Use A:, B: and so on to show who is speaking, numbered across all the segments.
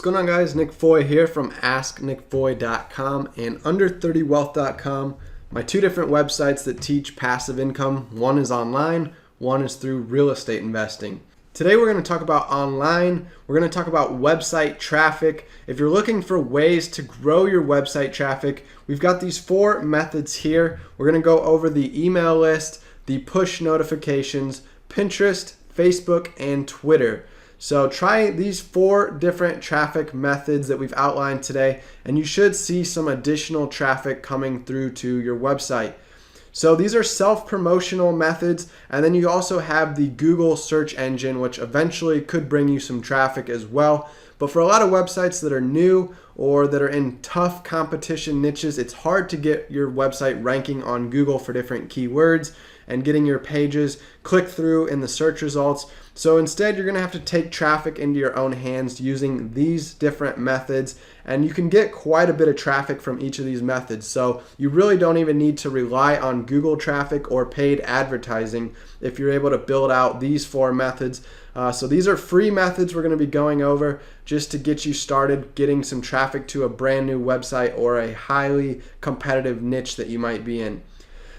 A: going on, guys? Nick Foy here from AskNickFoy.com and Under30Wealth.com, my two different websites that teach passive income. One is online, one is through real estate investing. Today we're going to talk about online. We're going to talk about website traffic. If you're looking for ways to grow your website traffic, we've got these 4 methods here. We're going to go over the email list, the push notifications, Pinterest, Facebook, and Twitter. So try these 4 different traffic methods that we've outlined today, and you should see some additional traffic coming through to your website. So these are self-promotional methods, and then you also have the Google search engine, which eventually could bring you some traffic as well. But for a lot of websites that are new or that are in tough competition niches, it's hard to get your website ranking on Google for different keywords and getting your pages click through in the search results. So instead, you're going to have to take traffic into your own hands using these different methods, and you can get quite a bit of traffic from each of these methods. So you really don't even need to rely on Google traffic or paid advertising if you're able to build out these 4 methods. So these are free methods we're going to be going over just to get you started getting some traffic to a brand new website or a highly competitive niche that you might be in.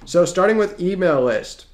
A: So starting with email list.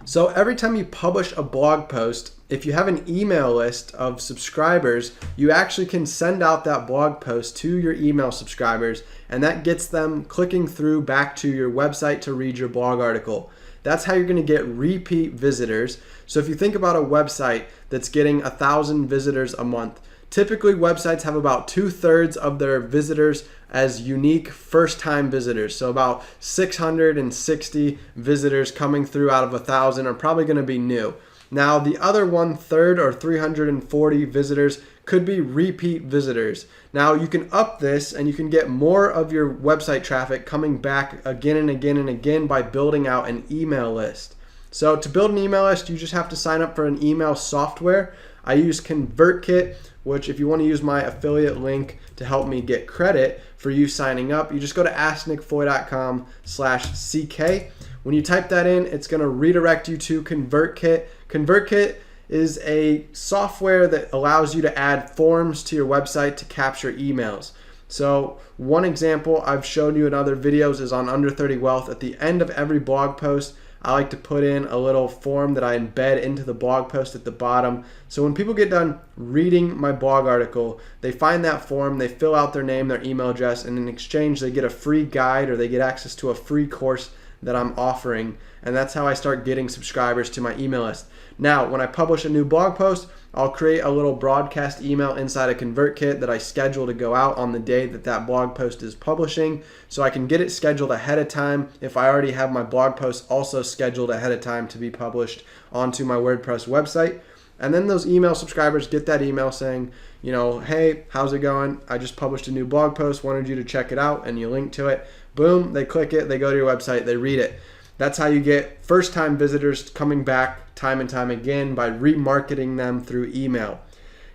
A: So every time you publish a blog post, if you have an email list of subscribers, you actually can send out that blog post to your email subscribers, and that gets them clicking through back to your website to read your blog article. That's how you're going to get repeat visitors. So if you think about a website that's getting 1,000 visitors a month, typically websites have about 2/3 of their visitors as unique first-time visitors. So about 660 visitors coming through out of 1,000 are probably going to be new. Now the other 1/3 or 340 visitors could be repeat visitors. Now you can up this and you can get more of your website traffic coming back again and again and again by building out an email list. So to build an email list, you just have to sign up for an email software. I use ConvertKit, which if you want to use my affiliate link to help me get credit for you signing up, you just go to asknickfoy.com/CK. When you type that in, it's going to redirect you to ConvertKit. ConvertKit is a software that allows you to add forms to your website to capture emails. So one example I've shown you in other videos is on Under 30 Wealth. At the end of every blog post, I like to put in a little form that I embed into the blog post at the bottom. So when people get done reading my blog article, they find that form, they fill out their name, their email address, and in exchange they get a free guide or they get access to a free course that I'm offering. And that's how I start getting subscribers to my email list. Now, when I publish a new blog post, I'll create a little broadcast email inside a ConvertKit that I schedule to go out on the day that that blog post is publishing, so I can get it scheduled ahead of time if I already have my blog post also scheduled ahead of time to be published onto my WordPress website. And then those email subscribers get that email saying, you know, hey, how's it going? I just published a new blog post, wanted you to check it out, and you link to it. Boom, they click it, they go to your website, they read it. That's how you get first-time visitors coming back time and time again by remarketing them through email.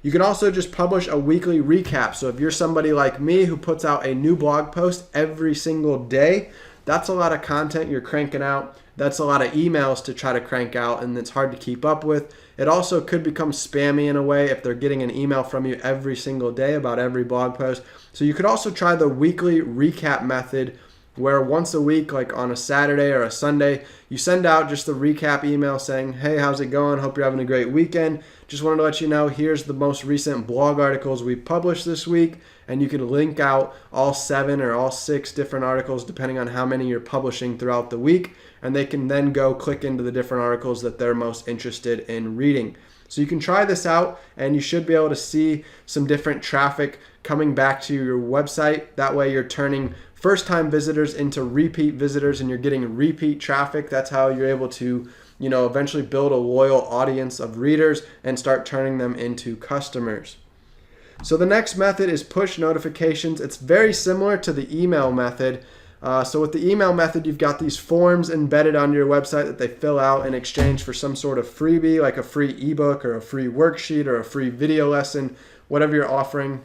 A: You can also just publish a weekly recap. So if you're somebody like me who puts out a new blog post every single day, that's a lot of content you're cranking out. That's a lot of emails to try to crank out, and it's hard to keep up with. It also could become spammy in a way if they're getting an email from you every single day about every blog post. So you could also try the weekly recap method, where once a week, like on a Saturday or a Sunday, you send out just the recap email saying, hey, how's it going? Hope you're having a great weekend. Just wanted to let you know, here's the most recent blog articles we published this week. And you can link out all 7 or all 6 different articles depending on how many you're publishing throughout the week. And they can then go click into the different articles that they're most interested in reading. So you can try this out and you should be able to see some different traffic coming back to your website. That way you're turning first-time visitors into repeat visitors and you're getting repeat traffic. That's how you're able to, eventually build a loyal audience of readers and start turning them into customers. So the next method is push notifications. It's very similar to the email method. So with the email method, you've got these forms embedded on your website that they fill out in exchange for some sort of freebie, like a free ebook or a free worksheet or a free video lesson, whatever you're offering.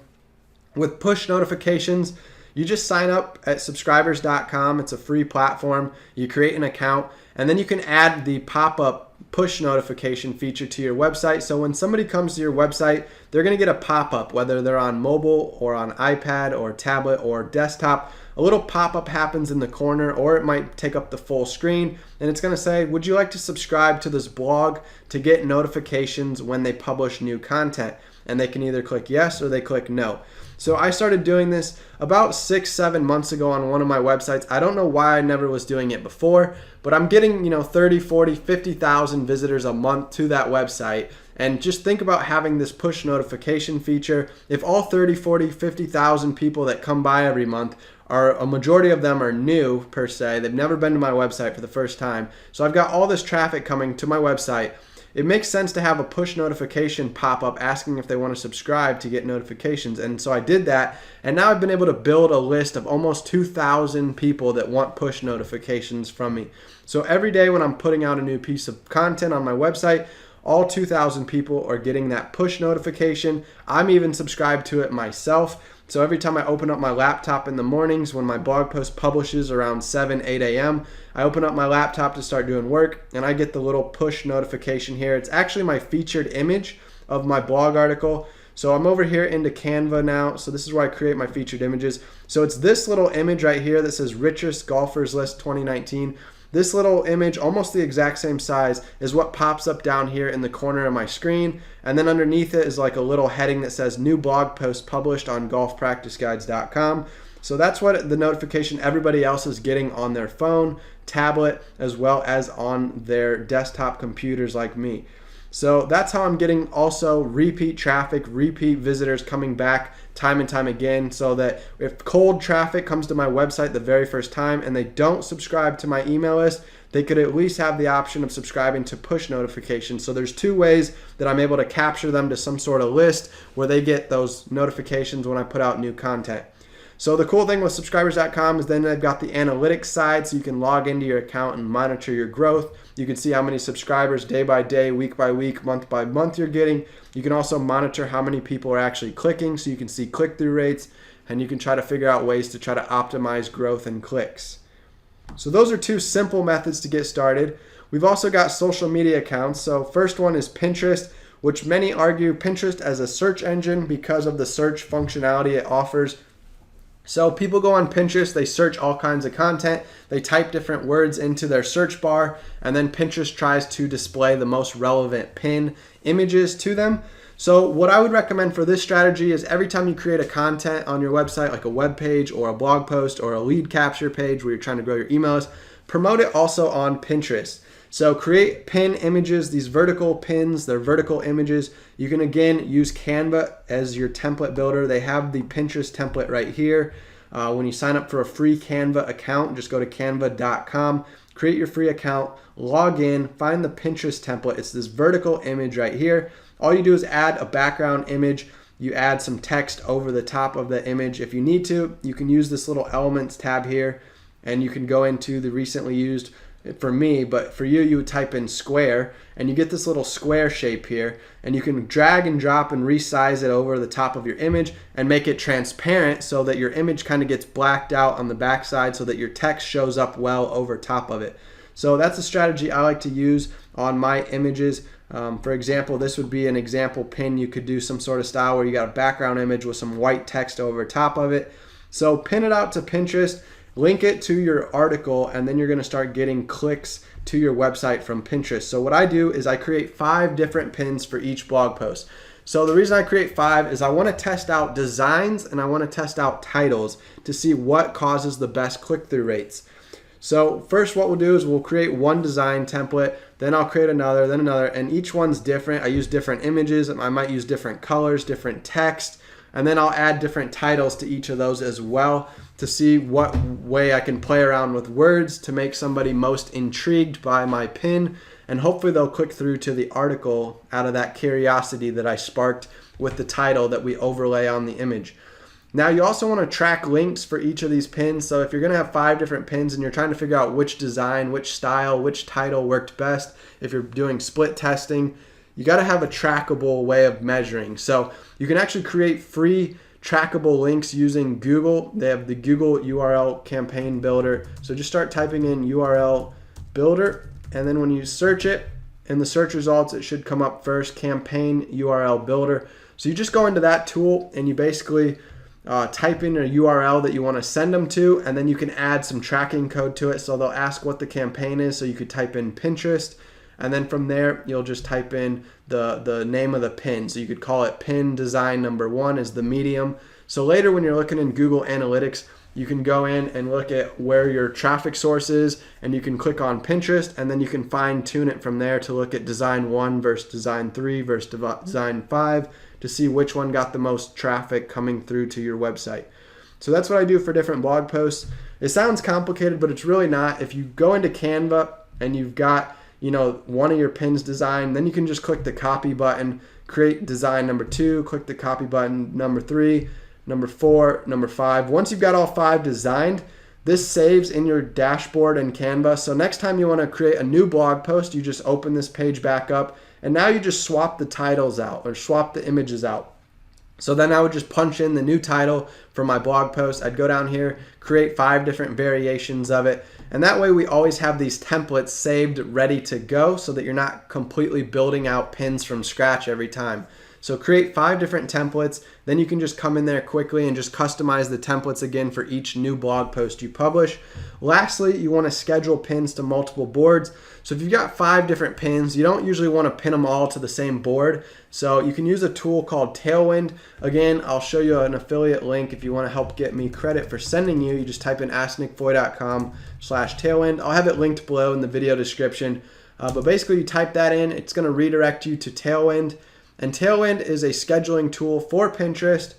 A: With push notifications, you just sign up at subscribers.com. It's a free platform. You create an account, and then you can add the pop-up push notification feature to your website. So when somebody comes to your website, they're going to get a pop-up, whether they're on mobile or on iPad or tablet or desktop. A little pop-up happens in the corner, or it might take up the full screen, and it's going to say, would you like to subscribe to this blog to get notifications when they publish new content? And they can either click yes or they click no. So I started doing this about 6-7 months ago on one of my websites. I don't know why I never was doing it before, but I'm getting 30, 40, 50,000 visitors a month to that website. And just think about having this push notification feature. If all 30, 40, 50,000 people that come by every month a majority of them are new per se, they've never been to my website for the first time. So I've got all this traffic coming to my website. It makes sense to have a push notification pop up asking if they want to subscribe to get notifications. And so I did that, and now I've been able to build a list of almost 2,000 people that want push notifications from me. So every day when I'm putting out a new piece of content on my website, all 2,000 people are getting that push notification. I'm even subscribed to it myself. So every time I open up my laptop in the mornings when my blog post publishes around 7, 8 a.m., I open up my laptop to start doing work, and I get the little push notification here. It's actually my featured image of my blog article. So I'm over here into Canva now. So this is where I create my featured images. So it's this little image right here that says Richest Golfers List 2019. This little image, almost the exact same size, is what pops up down here in the corner of my screen. And then underneath it is like a little heading that says new blog post published on golfpracticeguides.com. So that's what the notification everybody else is getting on their phone, tablet, as well as on their desktop computers like me. So that's how I'm getting also repeat traffic, repeat visitors coming back time and time again, so that if cold traffic comes to my website the very first time and they don't subscribe to my email list, they could at least have the option of subscribing to push notifications. So there's two ways that I'm able to capture them to some sort of list where they get those notifications when I put out new content. So the cool thing with subscribers.com is then they've got the analytics side, so you can log into your account and monitor your growth. You can see how many subscribers day by day, week by week, month by month you're getting. You can also monitor how many people are actually clicking, so you can see click-through rates, and you can try to figure out ways to try to optimize growth and clicks. So those are two simple methods to get started. We've also got social media accounts. So first one is Pinterest, which many argue Pinterest as a search engine because of the search functionality it offers. So people go on Pinterest, they search all kinds of content, they type different words into their search bar, and then Pinterest tries to display the most relevant pin images to them. So what I would recommend for this strategy is every time you create a content on your website, like a web page or a blog post or a lead capture page where you're trying to grow your email list, promote it also on Pinterest. So create pin images, these vertical pins, they're vertical images. You can again use Canva as your template builder. They have the Pinterest template right here. When you sign up for a free Canva account, just go to canva.com, create your free account, log in, find the Pinterest template. It's this vertical image right here. All you do is add a background image. You add some text over the top of the image. If you need to, you can use this little elements tab here, and you can go into the recently used, for me, but for you, you would type in square, and you get this little square shape here, and you can drag and drop and resize it over the top of your image and make it transparent so that your image kind of gets blacked out on the backside so that your text shows up well over top of it. So that's a strategy I like to use on my images. For example, this would be an example pin. You could do some sort of style where you got a background image with some white text over top of it. So pin it out to Pinterest, link it to your article, and then you're going to start getting clicks to your website from Pinterest. So what I do is I create 5 different pins for each blog post. So the reason I create 5 is I want to test out designs and I want to test out titles to see what causes the best click-through rates. So first what we'll do is we'll create one design template, then I'll create another, then another, and each one's different. I use different images, I might use different colors, different text, and then I'll add different titles to each of those as well to see what way I can play around with words to make somebody most intrigued by my pin, and hopefully they'll click through to the article out of that curiosity that I sparked with the title that we overlay on the image. Now you also want to track links for each of these pins. So if you're going to have 5 different pins and you're trying to figure out which design, which style, which title worked best, if you're doing split testing, you got to have a trackable way of measuring. So you can actually create free trackable links using Google. They have the Google URL campaign builder. So just start typing in URL builder, and then when you search it, in the search results, it should come up first, campaign URL builder. So you just go into that tool and you basically type in a URL that you want to send them to, and then you can add some tracking code to it. So they'll ask what the campaign is, so you could type in Pinterest, and then from there you'll just type in the name of the pin. So you could call it pin design number 1 is the medium. So later when you're looking in Google Analytics, you can go in and look at where your traffic source is, and you can click on Pinterest, and then you can fine tune it from there to look at design 1 versus design 3 versus design 5 to see which one got the most traffic coming through to your website. So that's what I do for different blog posts. It sounds complicated, but it's really not. If you go into Canva and you've got one of your pins designed, then you can just click the copy button, create design number 2, click the copy button number 3, number 4, number 5. Once you've got all 5 designed, this saves in your dashboard in Canva. So next time you want to create a new blog post, you just open this page back up, and now you just swap the titles out or swap the images out. So then I would just punch in the new title for my blog post. I'd go down here, create 5 different variations of it. And that way we always have these templates saved, ready to go, so that you're not completely building out pins from scratch every time. So create 5 different templates, then you can just come in there quickly and just customize the templates again for each new blog post you publish. Lastly, you want to schedule pins to multiple boards. So if you've got 5 different pins, you don't usually want to pin them all to the same board. So you can use a tool called Tailwind. Again, I'll show you an affiliate link if you want to help get me credit for sending you. You just type in asknickfoy.com/tailwind. I'll have it linked below in the video description. But basically you type that in, it's going to redirect you to Tailwind. And Tailwind is a scheduling tool for Pinterest.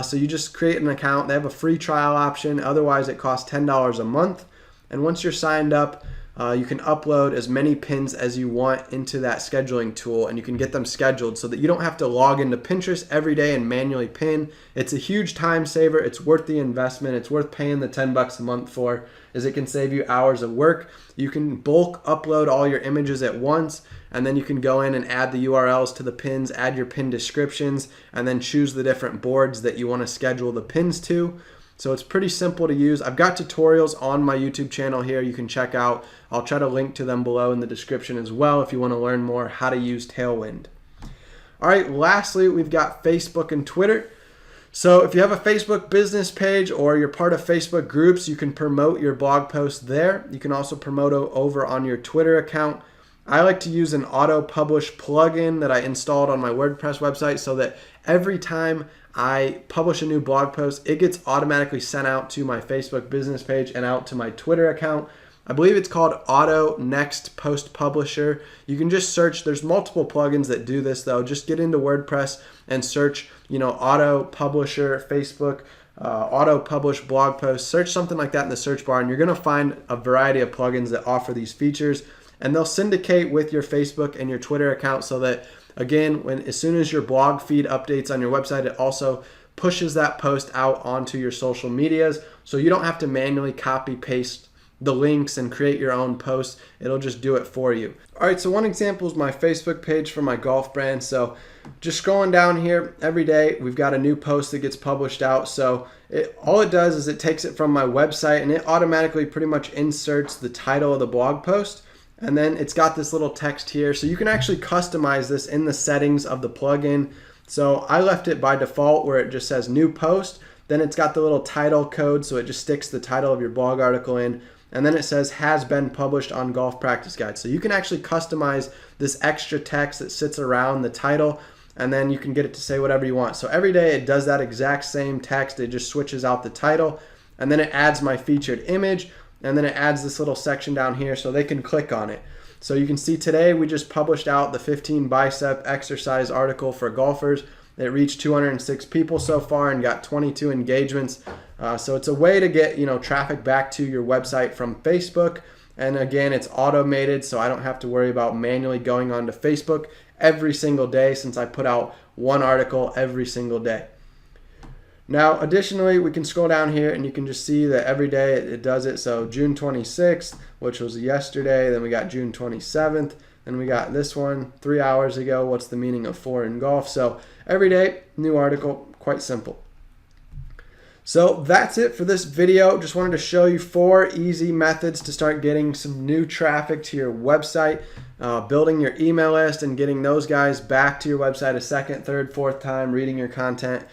A: So you just create an account. They have a free trial option. Otherwise, it costs $10 a month. And once you're signed up, you can upload as many pins as you want into that scheduling tool, and you can get them scheduled so that you don't have to log into Pinterest every day and manually pin. It's a huge time saver. It's worth the investment. It's worth paying the $10 a month for, as it can save you hours of work. You can bulk upload all your images at once, and then you can go in and add the URLs to the pins, add your pin descriptions, and then choose the different boards that you want to schedule the pins to. So it's pretty simple to use. I've got tutorials on my YouTube channel here you can check out. I'll try to link to them below in the description as well if you want to learn more how to use Tailwind. All right, lastly, we've got Facebook and Twitter. So if you have a Facebook business page or you're part of Facebook groups, you can promote your blog post there. You can also promote over on your Twitter account. I like to use an auto-publish plugin that I installed on my WordPress website so that every time I publish a new blog post, it gets automatically sent out to my Facebook business page and out to my Twitter account. I believe it's called Auto Next Post Publisher. You can just search. There's multiple plugins that do this though. Just get into WordPress and search, Auto Publisher, Facebook, Auto Publish blog post. Search something like that in the search bar, and you're going to find a variety of plugins that offer these features. And they'll syndicate with your Facebook and your Twitter account so that, again, as soon as your blog feed updates on your website, it also pushes that post out onto your social medias. So you don't have to manually copy paste the links and create your own posts. It'll just do it for you. All right, so one example is my Facebook page for my golf brand. So just scrolling down here every day, we've got a new post that gets published out. So all it does is it takes it from my website and it automatically pretty much inserts the title of the blog post. And then it's got this little text here. So you can actually customize this in the settings of the plugin. So I left it by default where it just says new post. Then it's got the little title code. So it just sticks the title of your blog article in. And then it says has been published on Golf Practice Guide. So you can actually customize this extra text that sits around the title. And then you can get it to say whatever you want. So every day it does that exact same text. It just switches out the title. And then it adds my featured image. And then it adds this little section down here so they can click on it. So you can see today we just published out the 15 bicep exercise article for golfers. It reached 206 people so far and got 22 engagements. So it's a way to get traffic back to your website from Facebook. And again, it's automated, so I don't have to worry about manually going onto Facebook every single day since I put out one article every single day. Now, additionally, we can scroll down here and you can just see that every day it does it. So June 26th, which was yesterday, then we got June 27th, and we got this one 3 hours ago. What's the meaning of 4 in golf? So every day, new article, quite simple. So that's it for this video. Just wanted to show you 4 easy methods to start getting some new traffic to your website, building your email list and getting those guys back to your website a second, third, fourth time, reading your content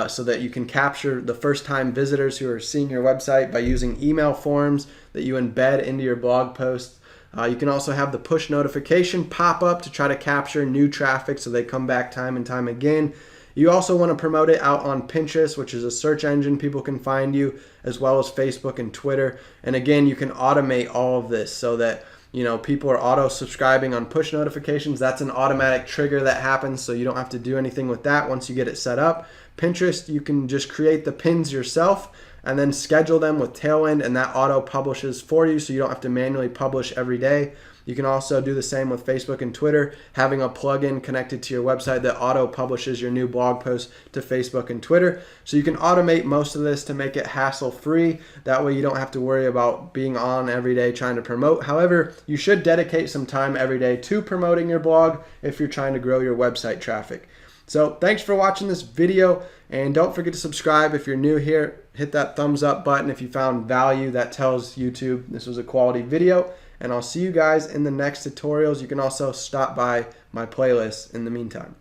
A: so that you can capture the first-time visitors who are seeing your website by using email forms that you embed into your blog posts. You can also have the push notification pop up to try to capture new traffic so they come back time and time again. You also want to promote it out on Pinterest, which is a search engine people can find you, as well as Facebook and Twitter. And again, you can automate all of this so that people are auto-subscribing on push notifications. That's an automatic trigger that happens, so you don't have to do anything with that once you get it set up. Pinterest, you can just create the pins yourself and then schedule them with Tailwind, and that auto-publishes for you, so you don't have to manually publish every day. You can also do the same with Facebook and Twitter, having a plugin connected to your website that auto-publishes your new blog posts to Facebook and Twitter. So you can automate most of this to make it hassle-free. That way you don't have to worry about being on every day trying to promote. However, you should dedicate some time every day to promoting your blog if you're trying to grow your website traffic. So thanks for watching this video, and don't forget to subscribe if you're new here. Hit that thumbs up button if you found value. That tells YouTube this was a quality video. And I'll see you guys in the next tutorials. You can also stop by my playlist in the meantime.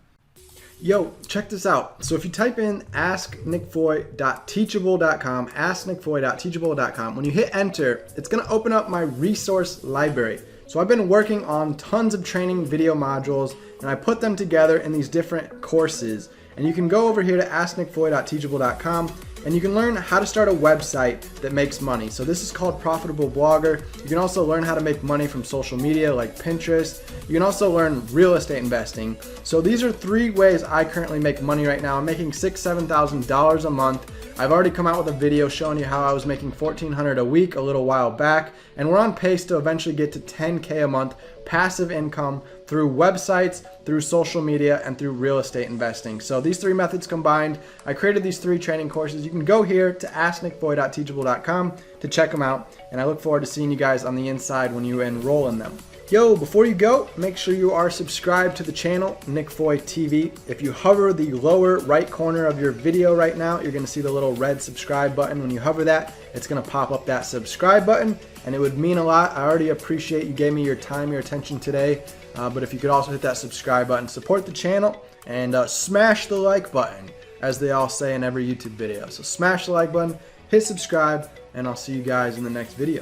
A: Yo, check this out. So if you type in asknickfoy.teachable.com, asknickfoy.teachable.com, when you hit enter, it's going to open up my resource library. So I've been working on tons of training video modules, and I put them together in these different courses. And you can go over here to asknickfoy.teachable.com and you can learn how to start a website that makes money. So this is called Profitable Blogger. You can also learn how to make money from social media like Pinterest. You can also learn real estate investing. So these are 3 ways I currently make money right now. I'm making $6,000 to $7,000 a month. I've already come out with a video showing you how I was making $1,400 a week a little while back, and we're on pace to eventually get to $10K a month passive income through websites, through social media, and through real estate investing. So these 3 methods combined, I created these 3 training courses. You can go here to asknickfoy.teachable.com to check them out, and I look forward to seeing you guys on the inside when you enroll in them. Yo, before you go, make sure you are subscribed to the channel, Nick Foy TV. If you hover the lower right corner of your video right now, you're gonna see the little red subscribe button. When you hover that, it's gonna pop up that subscribe button, and it would mean a lot. I already appreciate you gave me your time, your attention today, but if you could also hit that subscribe button, support the channel, and smash the like button, as they all say in every YouTube video. So smash the like button, hit subscribe, and I'll see you guys in the next video.